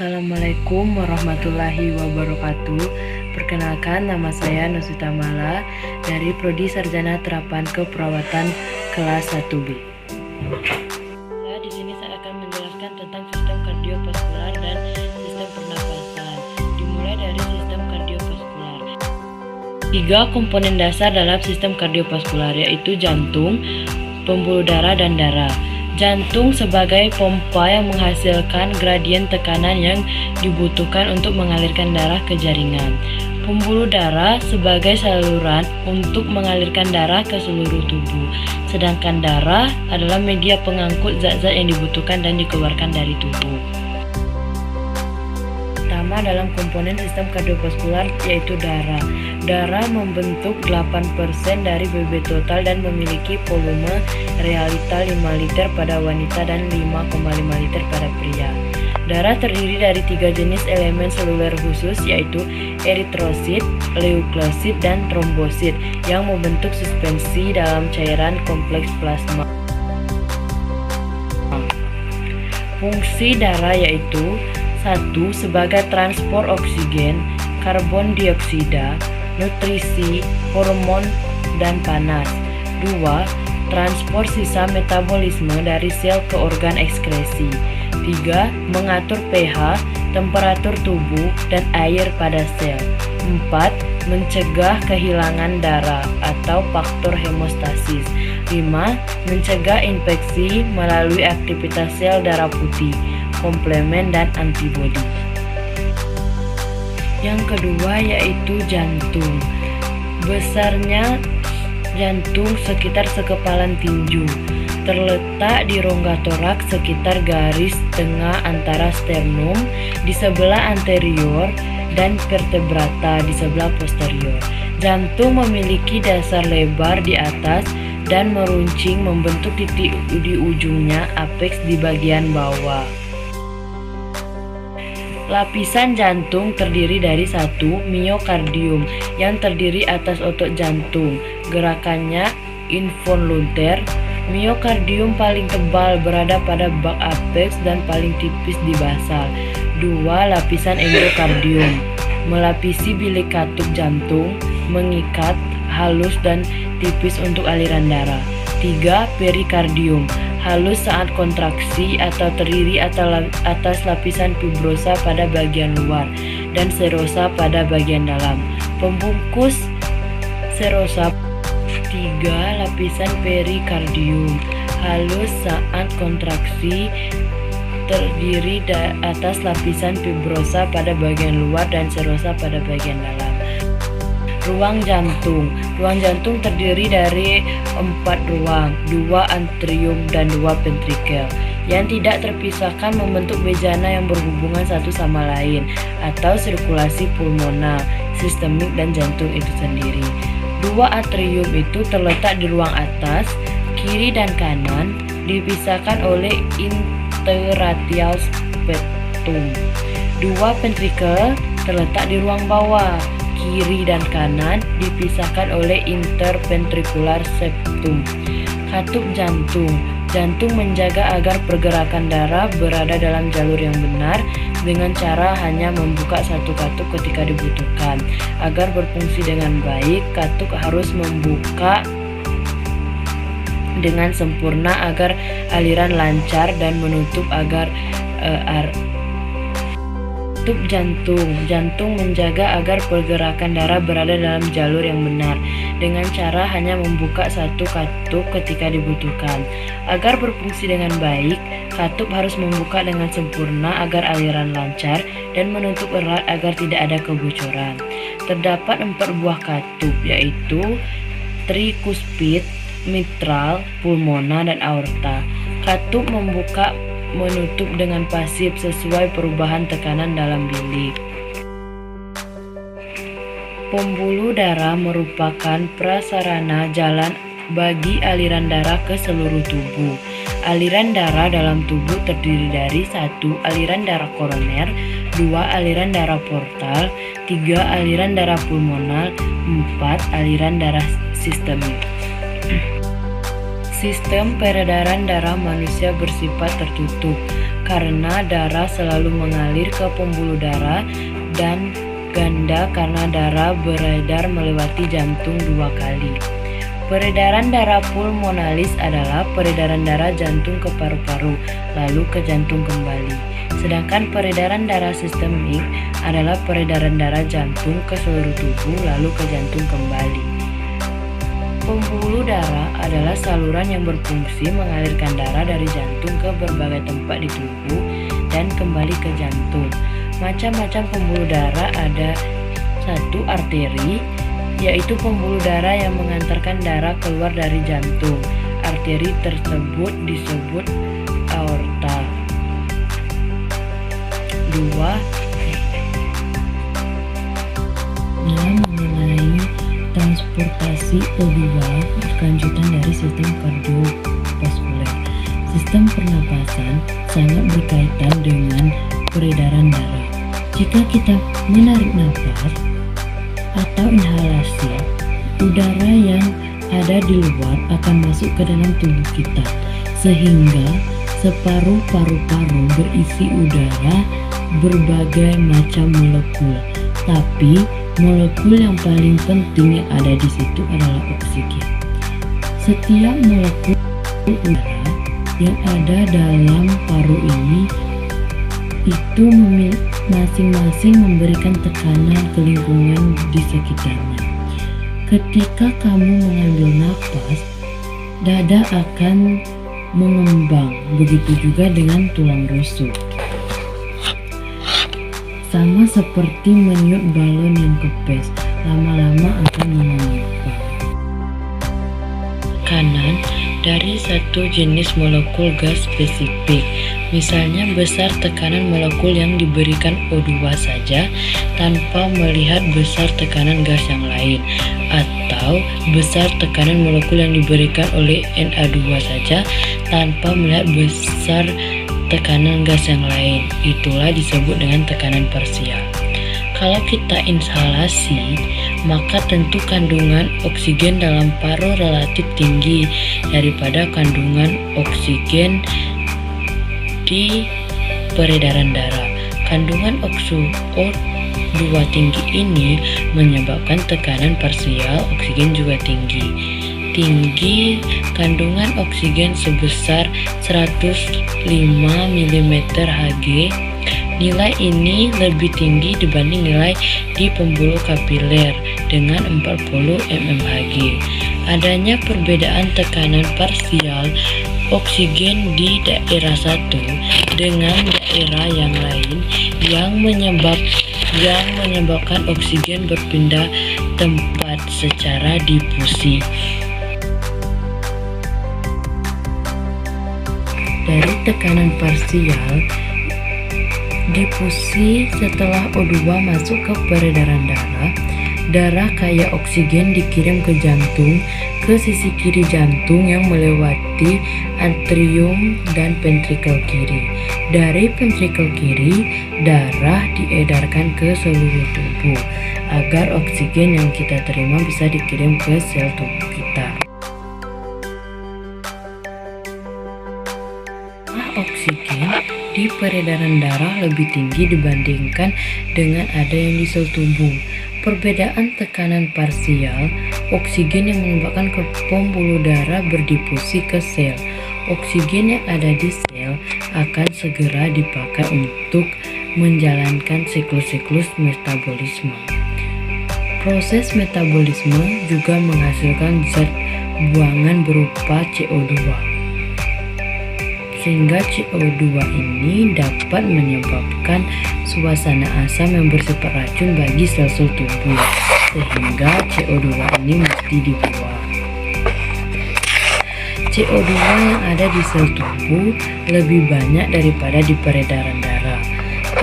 Assalamualaikum warahmatullahi wabarakatuh. Perkenalkan, nama saya Nusita Mala dari Prodi Sarjana Terapan Keperawatan kelas 1B. Di sini saya akan menjelaskan tentang sistem kardiovaskular dan sistem pernapasan. Dimulai dari sistem kardiovaskular. 3 komponen dasar dalam sistem kardiovaskular yaitu jantung, pembuluh darah, dan darah. Jantung sebagai pompa yang menghasilkan gradien tekanan yang dibutuhkan untuk mengalirkan darah ke jaringan. Pembuluh darah sebagai saluran untuk mengalirkan darah ke seluruh tubuh. Sedangkan darah adalah media pengangkut zat-zat yang dibutuhkan dan dikeluarkan dari tubuh. Pertama dalam komponen sistem kardiovaskular yaitu darah. Darah membentuk 8% dari BB total dan memiliki volume realita 5 liter pada wanita dan 5,5 liter pada pria. Darah terdiri dari 3 jenis elemen seluler khusus yaitu eritrosit, leukosit, dan trombosit yang membentuk suspensi dalam cairan kompleks plasma. Fungsi darah yaitu 1. Sebagai transport oksigen, karbon dioksida, nutrisi, hormon, dan panas. 2. Transport sisa metabolisme dari sel ke organ ekskresi. 3. Mengatur pH, temperatur tubuh, dan air pada sel. 4. Mencegah kehilangan darah atau faktor hemostasis. 5. Mencegah infeksi melalui aktivitas sel darah putih, komplemen, dan antibodi. Yang kedua yaitu jantung. Besarnya jantung sekitar sekepalan tinju, terletak di rongga toraks sekitar garis tengah antara sternum di sebelah anterior dan vertebrata di sebelah posterior. Jantung memiliki dasar lebar di atas dan meruncing membentuk titik di ujungnya apeks di bagian bawah. Lapisan jantung terdiri dari 1. Miokardium yang terdiri atas otot jantung. Gerakannya involunter. Miokardium paling tebal berada pada bak apeks dan paling tipis di basal. 2. Lapisan endokardium melapisi bilik katup jantung, mengikat, halus, dan tipis untuk aliran darah. 3. Perikardium halus saat kontraksi atau terdiri atas lapisan fibrosa pada bagian luar dan serosa pada bagian dalam. Pembungkus serosa. 3. Lapisan perikardium halus saat kontraksi terdiri atas lapisan fibrosa pada bagian luar dan serosa pada bagian dalam. Ruang jantung. Ruang jantung terdiri dari 4 ruang, 2 atrium dan 2 ventrikel yang tidak terpisahkan membentuk bejana yang berhubungan satu sama lain atau sirkulasi pulmonal, sistemik, dan jantung itu sendiri. 2 atrium itu terletak di ruang atas, kiri, dan kanan, dipisahkan oleh interradial septum. 2 ventrikel terletak di ruang bawah, kiri dan kanan, dipisahkan oleh interventricular septum. Katup jantung. Jantung menjaga agar pergerakan darah berada dalam jalur yang benar dengan cara hanya membuka satu katup ketika dibutuhkan. Agar berfungsi dengan baik, katup harus membuka dengan sempurna agar aliran lancar dan menutup agar katup jantung. Jantung menjaga agar pergerakan darah berada dalam jalur yang benar dengan cara hanya membuka satu katup ketika dibutuhkan. Agar berfungsi dengan baik, katup harus membuka dengan sempurna agar aliran lancar dan menutup erat agar tidak ada kebocoran. Terdapat 4 buah katup yaitu trikuspid, mitral, pulmona, dan aorta. Katup membuka menutup dengan pasif sesuai perubahan tekanan dalam bilik. Pembuluh darah merupakan prasarana jalan bagi aliran darah ke seluruh tubuh. Aliran darah dalam tubuh terdiri dari 1. Aliran darah koroner, 2. Aliran darah portal, 3. Aliran darah pulmonal, 4. Aliran darah sistemik. Sistem peredaran darah manusia bersifat tertutup. karena darah selalu mengalir ke pembuluh darah, dan ganda karena darah beredar melewati jantung 2 kali. Peredaran darah pulmonalis adalah peredaran darah jantung ke paru-paru, lalu ke jantung kembali. Sedangkan peredaran darah sistemik adalah peredaran darah jantung ke seluruh tubuh, lalu ke jantung kembali. Pembuluh darah adalah saluran yang berfungsi mengalirkan darah dari jantung ke berbagai tempat di tubuh dan kembali ke jantung. Macam-macam pembuluh darah ada. 1. Arteri, yaitu pembuluh darah yang mengantarkan darah keluar dari jantung. Arteri tersebut disebut aorta. 2. Mengenai transportasi O2 berkelanjutan dari sistem kardiovaskuler. Sistem pernapasan sangat berkaitan dengan peredaran darah. Jika kita menarik nafas atau inhalasi, udara yang ada di luar akan masuk ke dalam tubuh kita, sehingga separuh paru-paru berisi udara berbagai macam molekul. Tapi molekul yang paling penting yang ada di situ adalah oksigen. Setiap molekul udara yang ada dalam paru ini itu masing-masing memberikan tekanan ke lingkungan di sekitarnya. Ketika kamu mengambil napas, dada akan mengembang, begitu juga dengan tulang rusuk. Sama seperti meniup balon yang kempes, lama-lama akan mengembang. Tekanan dari satu jenis molekul gas spesifik. Misalnya besar tekanan molekul yang diberikan O2 saja tanpa melihat besar tekanan gas yang lain, atau besar tekanan molekul yang diberikan oleh Na2 saja tanpa melihat besar tekanan gas yang lain. Itulah disebut dengan tekanan parsial. Kalau kita inhalasi, maka tentu kandungan oksigen dalam paru relatif tinggi daripada kandungan oksigen di peredaran darah. Kandungan O2 tinggi ini menyebabkan tekanan parsial oksigen juga tinggi. Tinggi kandungan oksigen sebesar 105 mm Hg. Nilai ini lebih tinggi dibanding nilai di pembuluh kapiler dengan 40 mmHg. Adanya perbedaan tekanan parsial oksigen di daerah satu dengan daerah yang lain yang menyebabkan oksigen berpindah tempat secara difusi. Dari tekanan parsial difusi, setelah O2 masuk ke peredaran darah, darah kaya oksigen dikirim ke jantung, ke sisi kiri jantung yang melewati atrium dan ventrikel kiri. Dari ventrikel kiri, darah diedarkan ke seluruh tubuh agar oksigen yang kita terima bisa dikirim ke sel tubuh kita. Oksigen di peredaran darah lebih tinggi dibandingkan dengan ada yang di sel tubuh. Perbedaan tekanan parsial oksigen yang menyebabkan ke pembuluh darah berdifusi ke sel. Oksigen yang ada di sel akan segera dipakai untuk menjalankan siklus-siklus metabolisme. Proses metabolisme juga menghasilkan zat buangan berupa CO2. Sehingga CO2 ini dapat menyebabkan suasana asam yang bersifat racun bagi sel-sel tubuh, sehingga CO2 ini mesti dibuang. CO2 yang ada di sel tubuh lebih banyak daripada di peredaran darah.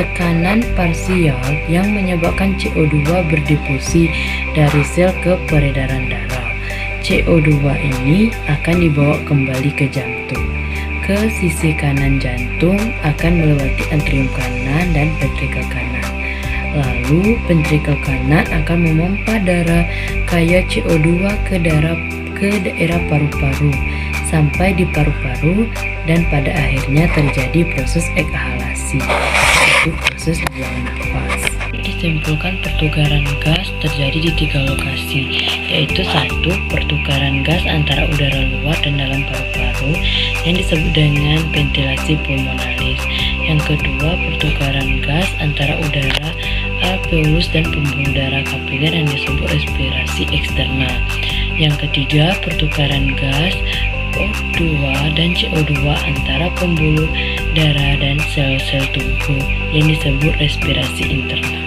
Tekanan parsial yang menyebabkan CO2 berdifusi dari sel ke peredaran darah. CO2 ini akan dibawa kembali ke jantung. Ke sisi kanan jantung akan melewati atrium kanan dan ventrikel kanan. Lalu ventrikel kanan akan memompa darah kaya CO2 ke daerah paru-paru, sampai di paru-paru dan pada akhirnya terjadi proses ekhalasi, yaitu proses buang nafas. Disimpulkan pertukaran gas terjadi di 3 lokasi, yaitu 1. Pertukaran gas antara udara luar dan dalam paru-paru yang disebut dengan ventilasi pulmonalis. Yang kedua, pertukaran gas antara udara alveolus dan pembuluh darah kapiler yang disebut respirasi eksternal. Yang ketiga, pertukaran gas O2 dan CO2 antara pembuluh darah dan sel-sel tubuh yang disebut respirasi internal.